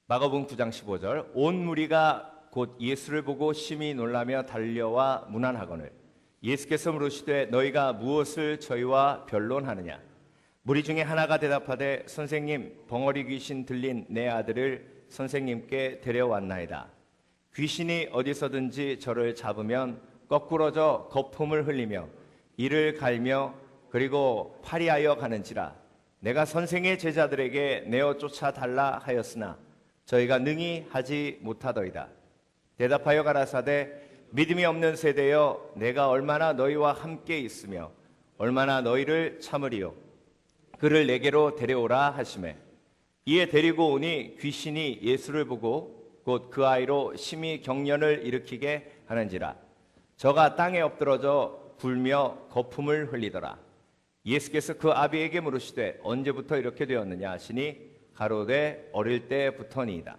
마가복음 9장 15절 온 무리가 곧 예수를 보고 심히 놀라며 달려와 문안하거늘 예수께서 물으시되 너희가 무엇을 저희와 변론하느냐. 무리 중에 하나가 대답하되 선생님, 벙어리 귀신 들린 내 아들을 선생님께 데려왔나이다. 귀신이 어디서든지 저를 잡으면 거꾸러져 거품을 흘리며 이를 갈며 그리고 파리하여 가는지라. 내가 선생의 제자들에게 내어 쫓아달라 하였으나 저희가 능히 하지 못하더이다. 대답하여 가라사대 믿음이 없는 세대여, 내가 얼마나 너희와 함께 있으며 얼마나 너희를 참으리요. 그를 내게로 데려오라 하시매 이에 데리고 오니 귀신이 예수를 보고 곧 그 아이로 심히 경련을 일으키게 하는지라. 저가 땅에 엎드러져 굴며 거품을 흘리더라. 예수께서 그 아비에게 물으시되 언제부터 이렇게 되었느냐 하시니 가로되 어릴 때부터니이다.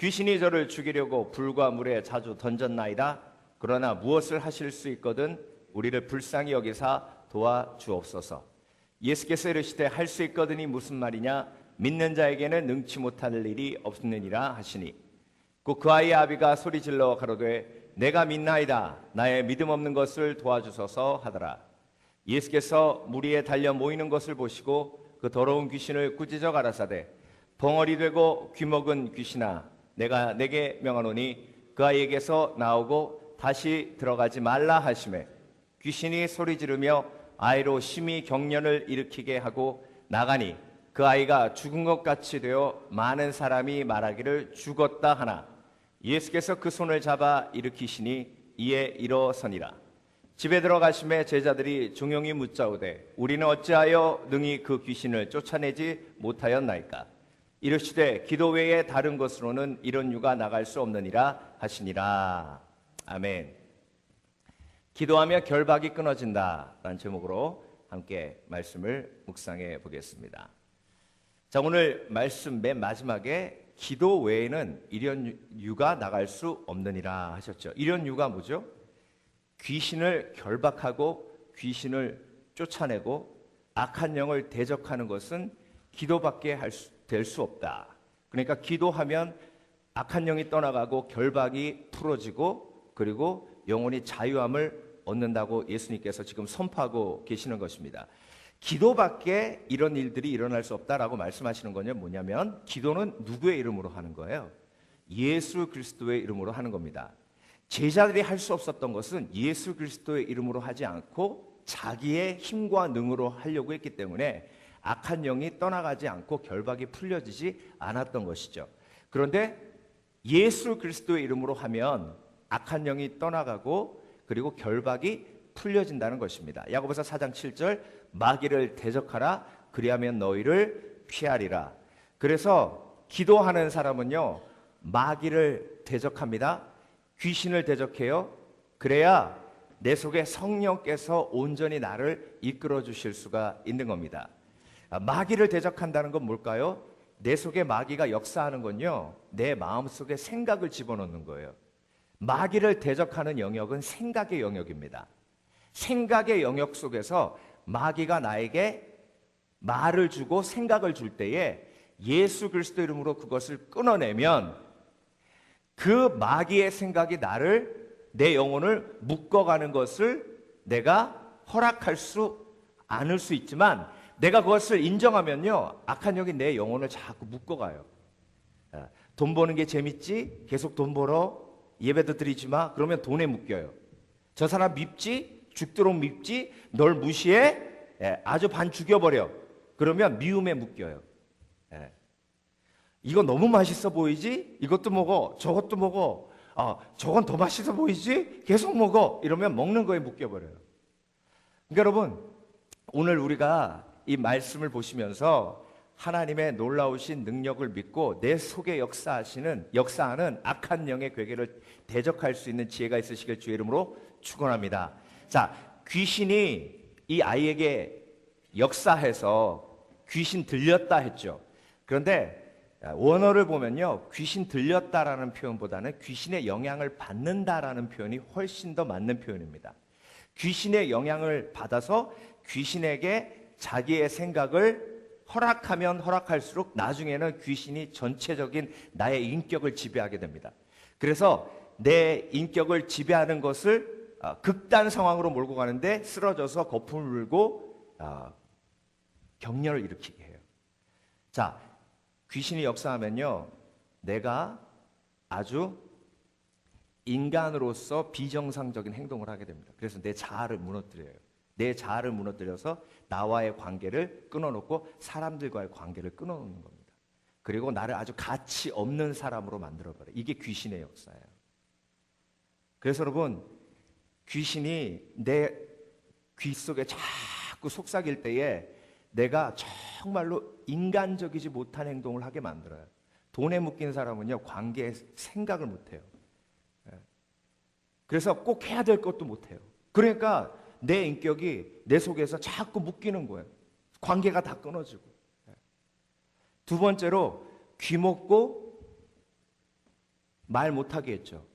귀신이 저를 죽이려고 불과 물에 자주 던졌나이다. 그러나 무엇을 하실 수 있거든 우리를 불쌍히 여기사 도와주옵소서. 예수께서 이르시되 할 수 있거든이 무슨 말이냐. 믿는 자에게는 능치 못할 일이 없느니라 하시니 곧 그 아이의 아비가 소리질러 가로되 내가 믿나이다. 나의 믿음 없는 것을 도와주소서 하더라. 예수께서 무리에 달려 모이는 것을 보시고 그 더러운 귀신을 꾸짖어 가라사대 벙어리 되고 귀먹은 귀신아, 내가 내게 명하노니 그 아이에게서 나오고 다시 들어가지 말라 하시매 귀신이 소리 지르며 아이로 심히 경련을 일으키게 하고 나가니 그 아이가 죽은 것 같이 되어 많은 사람이 말하기를 죽었다 하나 예수께서 그 손을 잡아 일으키시니 이에 일어서니라. 집에 들어가심에 제자들이 종용이 묻자오되 우리는 어찌하여 능히 그 귀신을 쫓아내지 못하였나이까. 이르시되 기도 외에 다른 것으로는 이런 유가 나갈 수 없느니라 하시니라. 아멘. 기도하며 결박이 끊어진다 라는 제목으로 함께 말씀을 묵상해 보겠습니다. 자, 오늘 말씀 맨 마지막에 기도 외에는 이런 유가 나갈 수 없느니라 하셨죠. 이런 유가 뭐죠? 귀신을 결박하고 귀신을 쫓아내고 악한 영을 대적하는 것은 기도밖에 될 수 없다. 그러니까 기도하면 악한 영이 떠나가고 결박이 풀어지고 그리고 영혼이 자유함을 얻는다고 예수님께서 지금 선포하고 계시는 것입니다. 기도밖에 이런 일들이 일어날 수 없다라고 말씀하시는 건 뭐냐면 기도는 누구의 이름으로 하는 거예요? 예수 그리스도의 이름으로 하는 겁니다. 제자들이 할 수 없었던 것은 예수 그리스도의 이름으로 하지 않고 자기의 힘과 능으로 하려고 했기 때문에 악한 영이 떠나가지 않고 결박이 풀려지지 않았던 것이죠. 그런데 예수 그리스도의 이름으로 하면 악한 영이 떠나가고 그리고 결박이 풀려진다는 것입니다. 야고보서 4장 7절 마귀를 대적하라 그리하면 너희를 피하리라. 그래서 기도하는 사람은요 마귀를 대적합니다. 귀신을 대적해요. 그래야 내 속에 성령께서 온전히 나를 이끌어 주실 수가 있는 겁니다. 마귀를 대적한다는 건 뭘까요? 내 속에 마귀가 역사하는 건요 내 마음속에 생각을 집어넣는 거예요. 마귀를 대적하는 영역은 생각의 영역입니다. 생각의 영역 속에서 마귀가 나에게 말을 주고 생각을 줄 때에 예수 그리스도 이름으로 그것을 끊어내면 그 마귀의 생각이 내 영혼을 묶어가는 것을 내가 허락할 수 않을 수 있지만 내가 그것을 인정하면요 악한 영이 내 영혼을 자꾸 묶어가요. 돈 버는 게 재밌지? 계속 돈 벌어? 예배도 드리지 마? 그러면 돈에 묶여요. 저 사람 밉지? 죽도록 밉지? 널 무시해? 아주 반 죽여버려. 그러면 미움에 묶여요. 이거 너무 맛있어 보이지? 이것도 먹어. 저것도 먹어. 저건 더 맛있어 보이지? 계속 먹어. 이러면 먹는 거에 묶여버려요. 그러니까 여러분, 오늘 우리가 이 말씀을 보시면서 하나님의 놀라우신 능력을 믿고 내 속에 역사하는 악한 영의 괴계를 대적할 수 있는 지혜가 있으시길 주의 이름으로 축원합니다. 자, 귀신이 이 아이에게 역사해서 귀신 들렸다 했죠. 그런데 원어를 보면요 귀신 들렸다라는 표현보다는 귀신의 영향을 받는다라는 표현이 훨씬 더 맞는 표현입니다. 귀신의 영향을 받아서 귀신에게 자기의 생각을 허락하면 허락할수록 나중에는 귀신이 전체적인 나의 인격을 지배하게 됩니다. 그래서 내 인격을 지배하는 것을 극단 상황으로 몰고 가는데 쓰러져서 거품을 불고 격려를 일으키게 해요. 자, 귀신이 역사하면요, 내가 아주 인간으로서 비정상적인 행동을 하게 됩니다. 그래서 내 자아를 무너뜨려요. 내 자아를 무너뜨려서 나와의 관계를 끊어놓고 사람들과의 관계를 끊어놓는 겁니다. 그리고 나를 아주 가치 없는 사람으로 만들어버려요. 이게 귀신의 역사예요. 그래서 여러분, 귀신이 내 귀 속에 자꾸 속삭일 때에 내가 정말로 인간적이지 못한 행동을 하게 만들어요. 돈에 묶인 사람은요, 관계에 생각을 못해요. 그래서 꼭 해야 될 것도 못해요. 그러니까 내 인격이 내 속에서 자꾸 묶이는 거예요. 관계가 다 끊어지고. 두 번째로, 귀 먹고 말 못하게 했죠.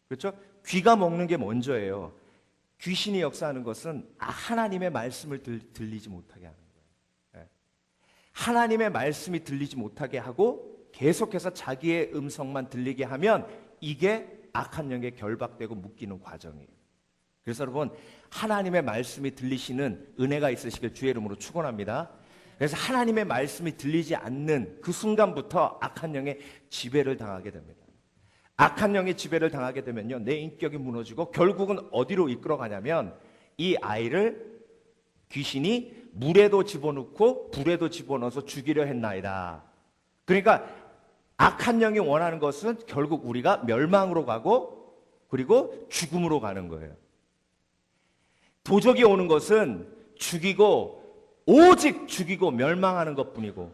그렇죠? 귀가 먹는 게 먼저예요. 귀신이 역사하는 것은 하나님의 말씀을 들리지 못하게 하는 거예요. 하나님의 말씀이 들리지 못하게 하고 계속해서 자기의 음성만 들리게 하면 이게 악한 영에 결박되고 묶이는 과정이에요. 그래서 여러분, 하나님의 말씀이 들리시는 은혜가 있으시길 주의 이름으로 축원합니다. 그래서 하나님의 말씀이 들리지 않는 그 순간부터 악한 영의 지배를 당하게 됩니다. 악한 영의 지배를 당하게 되면요, 내 인격이 무너지고 결국은 어디로 이끌어 가냐면 이 아이를 귀신이 물에도 집어넣고 불에도 집어넣어서 죽이려 했나이다. 그러니까 악한 영이 원하는 것은 결국 우리가 멸망으로 가고 그리고 죽음으로 가는 거예요. 도적이 오는 것은 죽이고 오직 죽이고 멸망하는 것뿐이고,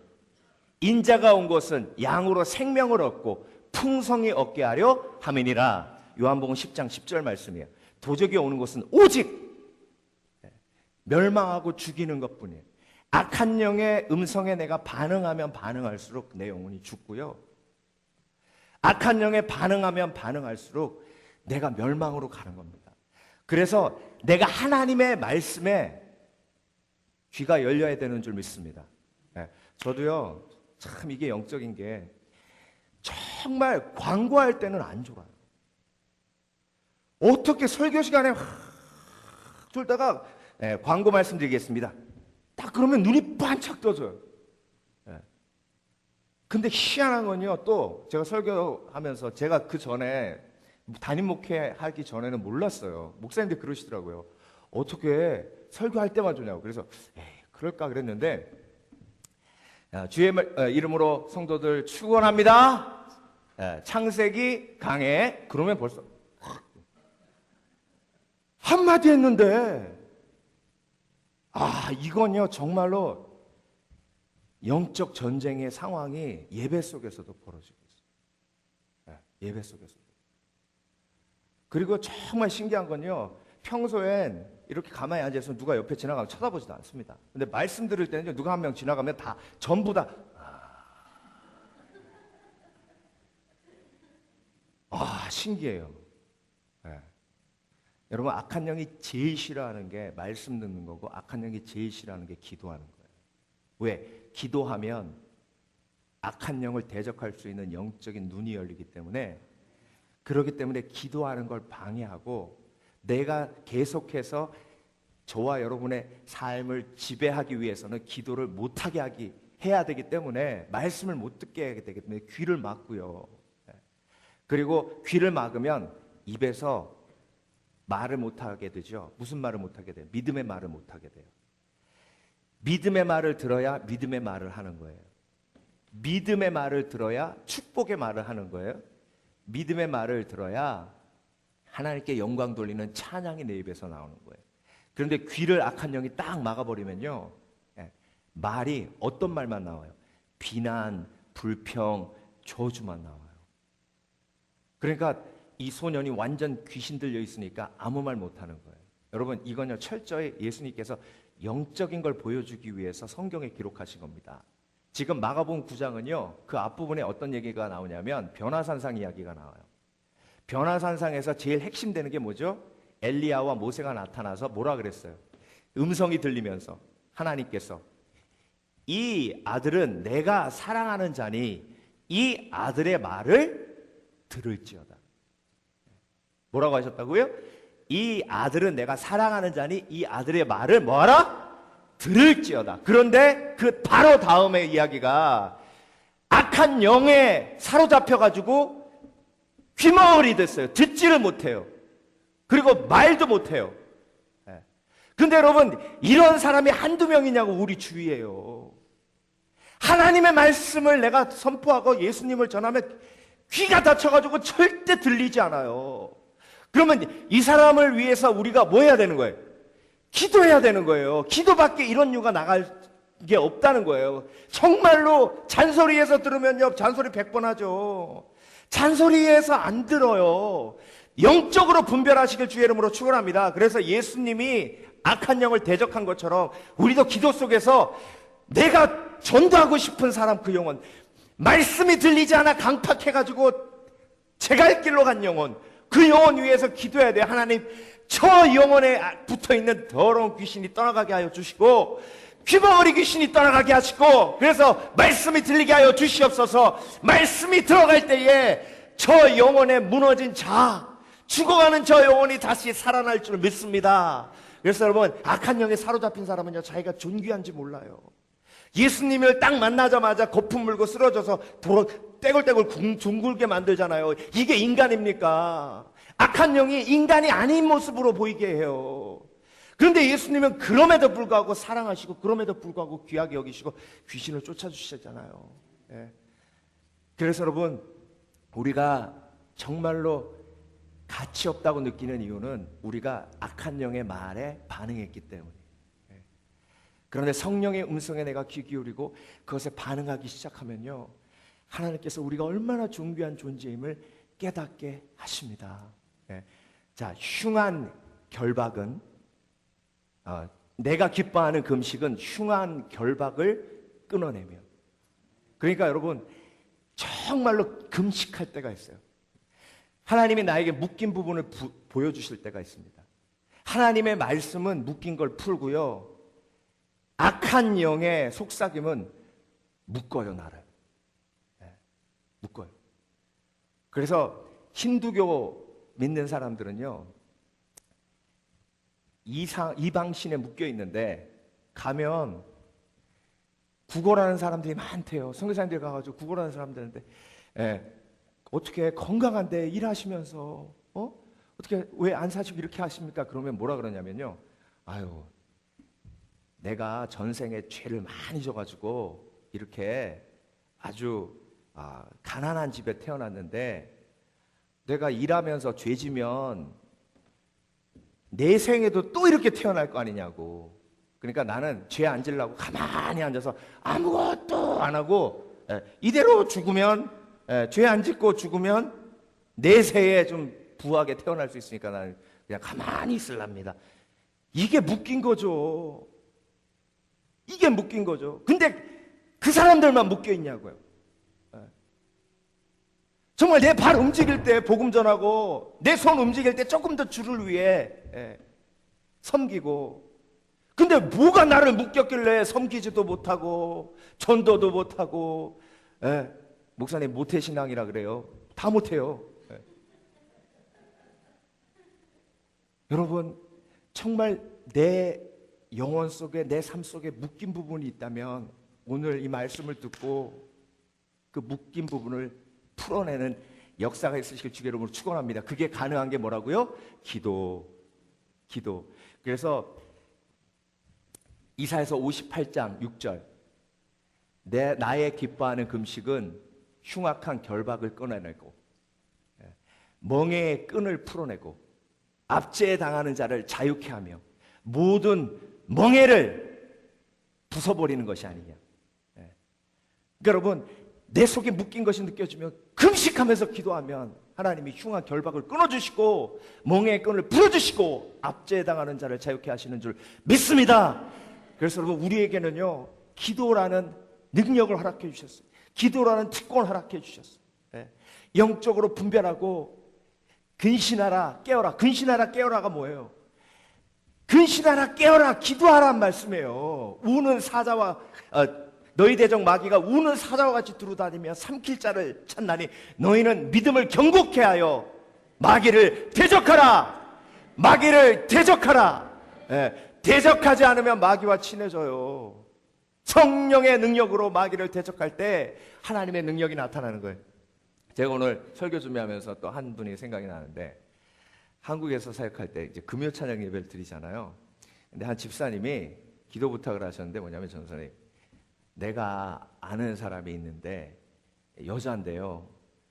인자가 온 것은 양으로 생명을 얻고 풍성히 얻게 하려 함이니라. 요한복음 10장 10절 말씀이에요. 도적이 오는 것은 오직 멸망하고 죽이는 것뿐이에요. 악한 영의 음성에 내가 반응하면 반응할수록 내 영혼이 죽고요, 악한 영에 반응하면 반응할수록 내가 멸망으로 가는 겁니다. 그래서 내가 하나님의 말씀에 귀가 열려야 되는 줄 믿습니다. 저도요, 참 이게 영적인 게 정말 광고할 때는 안 좋아요. 어떻게 설교 시간에 졸다가 광고 말씀드리겠습니다. 딱 그러면 눈이 반짝 떠져요. 근데 희한한 건요, 또 제가 설교하면서 제가 그 전에 담임 목회하기 전에는 몰랐어요. 목사님들 그러시더라고요. 어떻게 설교할 때만 좋냐고. 그래서 그럴까 그랬는데, 주의 이름으로 성도들 축원합니다. 창세기 강해. 그러면 벌써 한마디 했는데, 이건요 정말로 영적 전쟁의 상황이 예배 속에서도 벌어지고 있어요. 예배 속에서도. 그리고 정말 신기한 건요, 평소엔 이렇게 가만히 앉아서 누가 옆에 지나가면 쳐다보지도 않습니다. 근데 말씀 들을 때는요, 누가 한 명 지나가면 다 전부 다 신기해요. 여러분, 악한 영이 제일 싫어하는 게 말씀 듣는 거고, 악한 영이 제일 싫어하는 게 기도하는 거예요. 왜? 기도하면 악한 영을 대적할 수 있는 영적인 눈이 열리기 때문에, 그렇기 때문에 기도하는 걸 방해하고, 내가 계속해서 저와 여러분의 삶을 지배하기 위해서는 기도를 못하게 해야 되기 때문에 말씀을 못 듣게 하게 되기 때문에 귀를 막고요. 그리고 귀를 막으면 입에서 말을 못하게 되죠. 무슨 말을 못하게 돼요? 믿음의 말을 못하게 돼요. 믿음의 말을 들어야 믿음의 말을 하는 거예요. 믿음의 말을 들어야 축복의 말을 하는 거예요. 믿음의 말을 들어야 하나님께 영광 돌리는 찬양이 내 입에서 나오는 거예요. 그런데 귀를 악한 영이 딱 막아버리면요, 말이 어떤 말만 나와요? 비난, 불평, 저주만 나와요. 그러니까 이 소년이 완전 귀신 들려 있으니까 아무 말 못하는 거예요. 여러분, 이건요 철저히 예수님께서 영적인 걸 보여주기 위해서 성경에 기록하신 겁니다. 지금 마가복음 9장은요, 그 앞부분에 어떤 얘기가 나오냐면 변화산상 이야기가 나와요. 변화산상에서 제일 핵심되는 게 뭐죠? 엘리야와 모세가 나타나서 뭐라 그랬어요? 음성이 들리면서 하나님께서 이 아들은 내가 사랑하는 자니 이 아들의 말을 들을지어다. 뭐라고 하셨다고요? 이 아들은 내가 사랑하는 자니 이 아들의 말을 뭐하라? 들을지어다. 그런데 그 바로 다음의 이야기가 악한 영에 사로잡혀가지고 귀머거리 됐어요. 듣지를 못해요. 그리고 말도 못해요. 근데 여러분, 이런 사람이 한두 명이냐고 우리 주위에요. 하나님의 말씀을 내가 선포하고 예수님을 전하면 귀가 다쳐가지고 절대 들리지 않아요. 그러면 이 사람을 위해서 우리가 뭐 해야 되는 거예요? 기도해야 되는 거예요. 기도밖에 이런 유가 나갈 게 없다는 거예요. 정말로 잔소리해서 들으면요, 잔소리 100번 하죠. 잔소리해서 안 들어요. 영적으로 분별하시길 주의 이름으로 축원합니다. 그래서 예수님이 악한 영을 대적한 것처럼 우리도 기도 속에서 내가 전도하고 싶은 사람, 그 영혼, 말씀이 들리지 않아 강팍해가지고 제갈 길로 간 영혼, 그 영혼 위해서 기도해야 돼요. 하나님, 저 영혼에 붙어있는 더러운 귀신이 떠나가게 하여 주시고 귀머거리 귀신이 떠나가게 하시고, 그래서 말씀이 들리게 하여 주시옵소서. 말씀이 들어갈 때에 저 영혼에 무너진 죽어가는 저 영혼이 다시 살아날 줄 믿습니다. 그래서 여러분, 악한 영에 사로잡힌 사람은요, 자기가 존귀한지 몰라요. 예수님을 딱 만나자마자 거품 물고 쓰러져서 떼굴떼굴 둥글게 만들잖아요. 이게 인간입니까? 악한 영이 인간이 아닌 모습으로 보이게 해요. 그런데 예수님은 그럼에도 불구하고 사랑하시고, 그럼에도 불구하고 귀하게 여기시고 귀신을 쫓아주시잖아요. 예. 그래서 여러분, 우리가 정말로 가치 없다고 느끼는 이유는 우리가 악한 영의 말에 반응했기 때문에. 그런데 성령의 음성에 내가 귀 기울이고 그것에 반응하기 시작하면요, 하나님께서 우리가 얼마나 존귀한 존재임을 깨닫게 하십니다. 자, 흉한 결박은, 내가 기뻐하는 금식은 흉한 결박을 끊어내며. 그러니까 여러분, 정말로 금식할 때가 있어요. 하나님이 나에게 묶인 부분을 보여주실 때가 있습니다. 하나님의 말씀은 묶인 걸 풀고요, 악한 영의 속삭임은 묶어요, 나를. 묶어요. 그래서 힌두교 믿는 사람들은요, 이방신에 묶여 있는데 가면 구걸하는 사람들이 많대요. 선교사님들이 가가지고 구걸하는 사람들인데, 어떻게 건강한데 일하시면서 어떻게 왜 안 사시고 이렇게 하십니까? 그러면 뭐라 그러냐면요, 아유, 내가 전생에 죄를 많이 져가지고 이렇게 아주 가난한 집에 태어났는데, 내가 일하면서 죄 지면 내 생에도 또 이렇게 태어날 거 아니냐고. 그러니까 나는 죄 안 지려고 가만히 앉아서 아무것도 안 하고 이대로 죽으면, 죄 안 짓고 죽으면 내세에 좀 부하게 태어날 수 있으니까 나는 그냥 가만히 있으랍니다. 이게 묶인 거죠. 이게 묶인 거죠. 근데 그 사람들만 묶여 있냐고요. 정말 내 발 움직일 때 복음 전하고, 내 손 움직일 때 조금 더 주를 위해 섬기고, 근데 뭐가 나를 묶였길래 섬기지도 못하고 전도도 못하고. 목사님 모태신앙이라 그래요. 다 못해요. 여러분, 정말 내 영혼 속에, 내 삶 속에 묶인 부분이 있다면 오늘 이 말씀을 듣고 그 묶인 부분을 풀어내는 역사가 있으실 주의 이름으로 축원합니다. 그게 가능한 게 뭐라고요? 기도. 그래서 이사야서 58장 6절, 나의 기뻐하는 금식은 흉악한 결박을 끊어내고 멍에의 끈을 풀어내고 압제에 당하는 자를 자유케 하며 모든 멍에를 부숴버리는 것이 아니냐. 그러니까 여러분, 내 속에 묶인 것이 느껴지면 금식하면서 기도하면 하나님이 흉한 결박을 끊어주시고 멍에의 끈을 풀어주시고 압제에 당하는 자를 자유케 하시는 줄 믿습니다. 그래서 여러분, 우리에게는요, 기도라는 능력을 허락해 주셨어요. 기도라는 특권을 허락해 주셨어요. 영적으로 분별하고 근신하라, 깨어라. 근신하라, 깨어라가 뭐예요? 근신하라, 깨어라, 기도하라는 말씀이에요. 우는 사자와 너희 대적 마귀가 우는 사자와 같이 두루다니며 삼킬 자를 찾나니 너희는 믿음을 견고케 하여 마귀를 대적하라. 마귀를 대적하라. 대적하지 않으면 마귀와 친해져요. 성령의 능력으로 마귀를 대적할 때 하나님의 능력이 나타나는 거예요. 제가 오늘 설교 준비하면서 또 한 분이 생각이 나는데, 한국에서 사역할 때 이제 금요 찬양 예배를 드리잖아요. 근데 한 집사님이 기도 부탁을 하셨는데, 뭐냐면 전선에 내가 아는 사람이 있는데 여자인데요,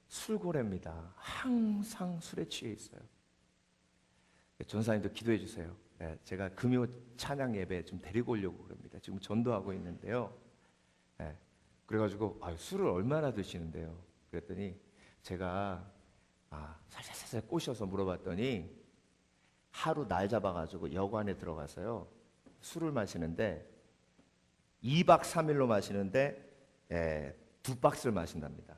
술고래입니다. 항상 술에 취해 있어요. 전사님도 기도해 주세요. 제가 금요 찬양 예배 좀 데리고 오려고 그럽니다. 지금 전도하고 있는데요. 그래가지고 술을 얼마나 드시는데요? 그랬더니 제가 살살 꼬셔서 물어봤더니 하루 날 잡아가지고 여관에 들어가서요, 술을 마시는데 2박 3일로 마시는데 2박스를 마신답니다.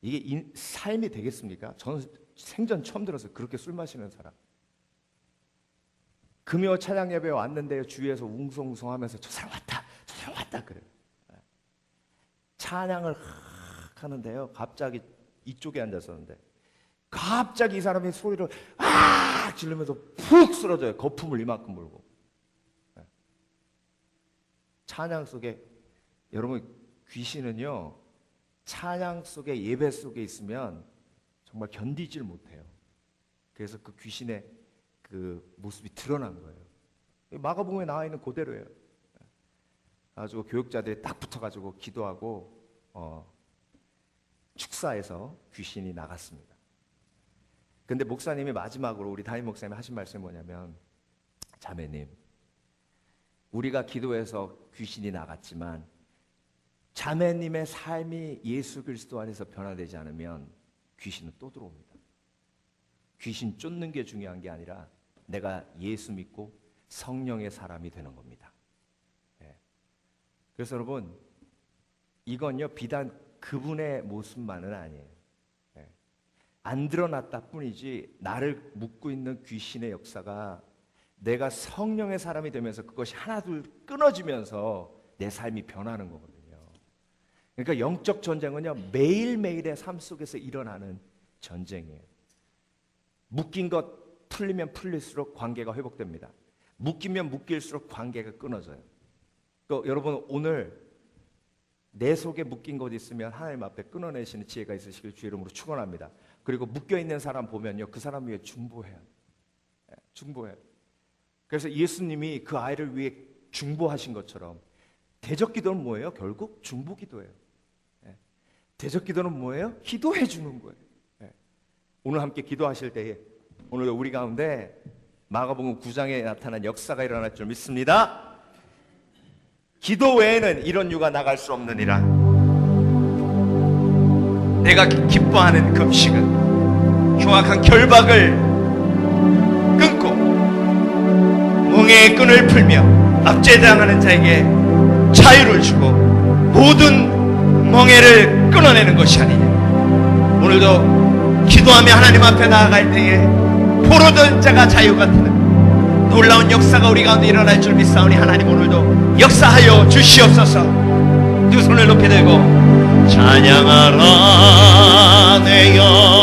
이게 삶이 되겠습니까? 저는 생전 처음 들어서 그렇게 술 마시는 사람. 금요 찬양 예배에 왔는데요, 주위에서 웅성웅성하면서 저 사람 왔다 그래요. 찬양을 하는데요, 갑자기 이쪽에 앉았었는데 갑자기 이 사람이 소리를 지르면서 푹 쓰러져요. 거품을 이만큼 물고. 찬양 속에, 여러분, 귀신은요, 찬양 속에, 예배 속에 있으면 정말 견디질 못해요. 그래서 그 귀신의 그 모습이 드러난 거예요. 마가복음에 나와 있는 그대로예요. 가지고 교육자들이 딱 붙어가지고 기도하고 축사해서 귀신이 나갔습니다. 근데 목사님이 마지막으로, 우리 담임 목사님이 하신 말씀이 뭐냐면, 자매님, 우리가 기도해서 귀신이 나갔지만 자매님의 삶이 예수 그리스도 안에서 변화되지 않으면 귀신은 또 들어옵니다. 귀신 쫓는 게 중요한 게 아니라 내가 예수 믿고 성령의 사람이 되는 겁니다. 그래서 여러분, 이건요, 비단 그분의 모습만은 아니에요. 안 드러났다 뿐이지 나를 묶고 있는 귀신의 역사가 내가 성령의 사람이 되면서 그것이 하나둘 끊어지면서 내 삶이 변하는 거거든요. 그러니까 영적 전쟁은요, 매일매일의 삶 속에서 일어나는 전쟁이에요. 묶인 것 풀리면 풀릴수록 관계가 회복됩니다. 묶이면 묶일수록 관계가 끊어져요. 또 여러분, 오늘 내 속에 묶인 것 있으면 하나님 앞에 끊어내시는 지혜가 있으시길 주의 이름으로 축원합니다. 그리고 묶여있는 사람 보면요, 그 사람 위해 중보해요. 중보해요. 그래서 예수님이 그 아이를 위해 중보하신 것처럼 대적 기도는 뭐예요? 결국 중보 기도예요. 대적 기도는 뭐예요? 기도해 주는 거예요. 오늘 함께 기도하실 때에 오늘도 우리 가운데 마가복음 9장에 나타난 역사가 일어날 줄 믿습니다. 기도 외에는 이런 유가 나갈 수 없느니라. 내가 기뻐하는 금식은 흉악한 결박을 끊고 멍에의 끈을 풀며 압제당하는 자에게 자유를 주고 모든 멍에를 끊어내는 것이 아니냐. 오늘도 기도하며 하나님 앞에 나아갈 때에 포로된 자가 자유가 되는 놀라운 역사가 우리 가운데 일어날 줄 믿사오니 하나님, 오늘도 역사하여 주시옵소서. 두 손을 높이 들고 찬양하라 내 영